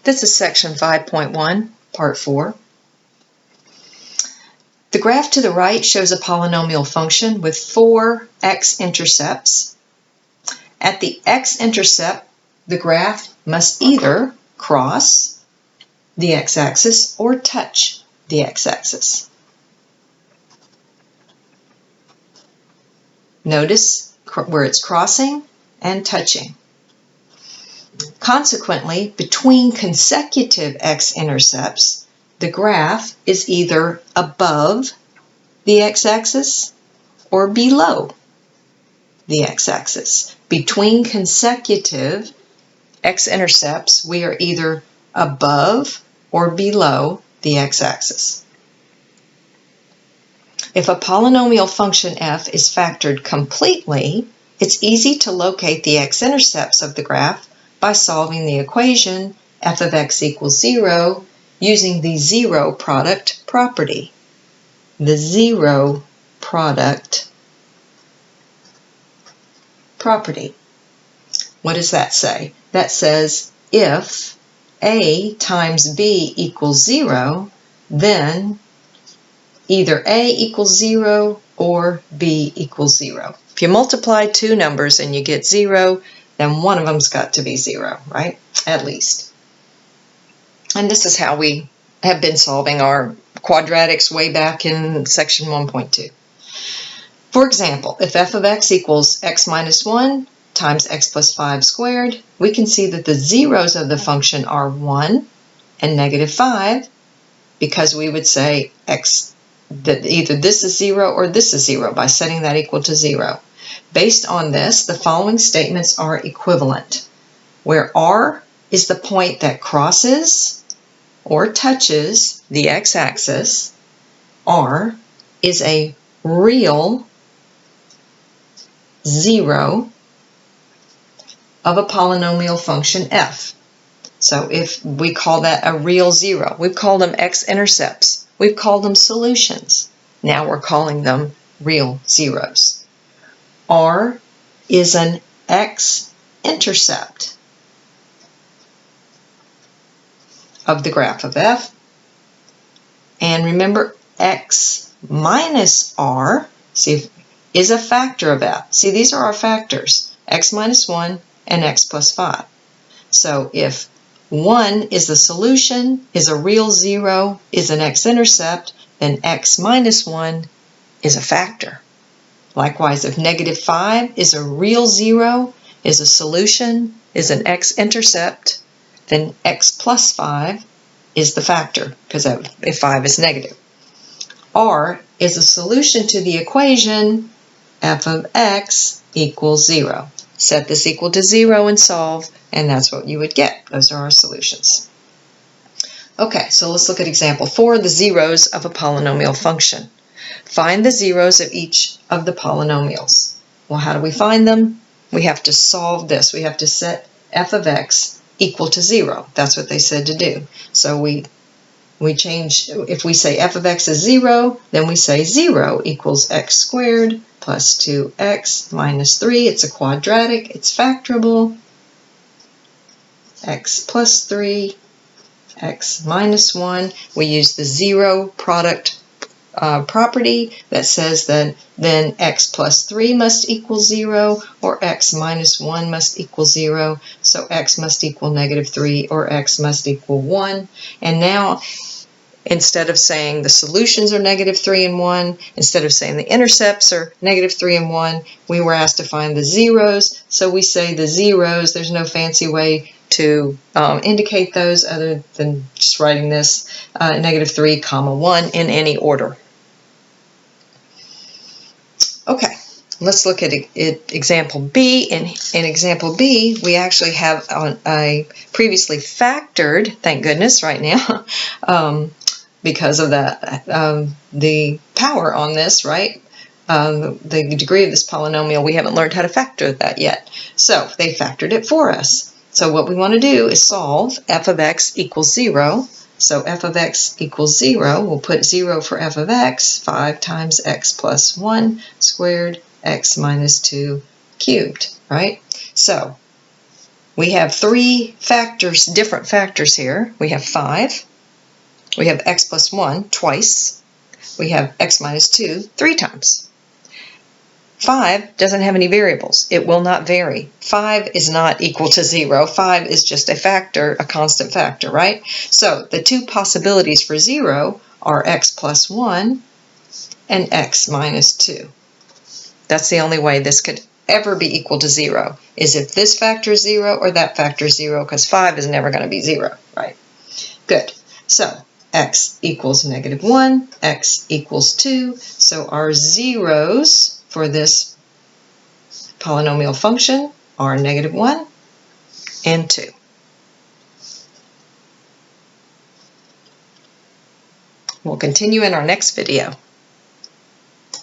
This is section 5.1, part 4. The graph to the right shows a polynomial function with 4 x-intercepts. At the x-intercept, the graph must either cross the x-axis or touch the x-axis. Notice where it's crossing and touching. Consequently, between consecutive x-intercepts, the graph is either above the x-axis or below the x-axis. Between consecutive x-intercepts, we are either above or below the x-axis. If a polynomial function f is factored completely, it's easy to locate the x-intercepts of the graph by solving the equation f of x equals 0 using the zero product property. The zero product property. What does that say? That says if a times b equals 0, then either a equals 0 or b equals 0. If you multiply two numbers and you get 0, then one of them's got to be 0, right? At least. And this is how we have been solving our quadratics way back in section 1.2. For example, if f of x equals x minus 1 times x plus 5 squared, we can see that the zeros of the function are 1 and negative 5, because we would say that either this is 0 or this is 0 by setting that equal to 0. Based on this, the following statements are equivalent, where r is the point that crosses or touches the x-axis. R is a real 0 of a polynomial function f. So if we call that a real 0, we've called them x-intercepts. We've called them solutions. Now we're calling them real zeros. R is an x-intercept of the graph of f. And remember, x minus r, is a factor of f. See, these are our factors, x minus 1 and x plus 5. So if 1 is the solution, is a real 0, is an x-intercept, then x minus 1 is a factor. Likewise, if negative 5 is a real 0, is a solution, is an x-intercept, then x plus 5 is the factor, because if 5 is negative. R is a solution to the equation f of x equals 0. Set this equal to 0 and solve, and that's what you would get. Those are our solutions. Okay, so let's look at example 4, the zeros of a polynomial function. Find the zeros of each of the polynomials. Well, how do we find them? We have to solve this. We have to set f of x equal to 0. That's what they said to do. So we change, if we say f of x is 0, then we say 0 equals x squared plus 2x minus 3. It's a quadratic. It's factorable. X plus 3, x minus 1. We use the zero product property that says that then x plus 3 must equal 0 or x minus 1 must equal 0. So x must equal negative 3 or x must equal 1. And now, instead of saying the solutions are negative 3 and 1, instead of saying the intercepts are negative 3 and 1, we were asked to find the zeros. So we say the zeros. There's no fancy way to indicate those other than just writing this negative 3, 1 in any order. Okay, let's look at example B. In example B, we actually have a previously factored, thank goodness, right now, because of the power on this, right? The degree of this polynomial, we haven't learned how to factor that yet. So they factored it for us. So what we want to do is solve f of x equals 0. So f of x equals 0, we'll put 0 for f of x, 5 times x plus 1 squared, x minus 2 cubed, right? So We have three factors, different factors here. We have 5. We have x plus 1 twice. We have x minus 2 3 times. 5 doesn't have any variables. It will not vary. 5 is not equal to 0. 5 is just a factor, a constant factor, right? So the two possibilities for 0 are x plus 1 and x minus 2. That's the only way this could ever be equal to 0, is if this factor is 0 or that factor is 0, because 5 is never going to be 0, right? Good. So x equals -1, x equals 2. So our zeros for this polynomial function are -1 and 2. We'll continue in our next video.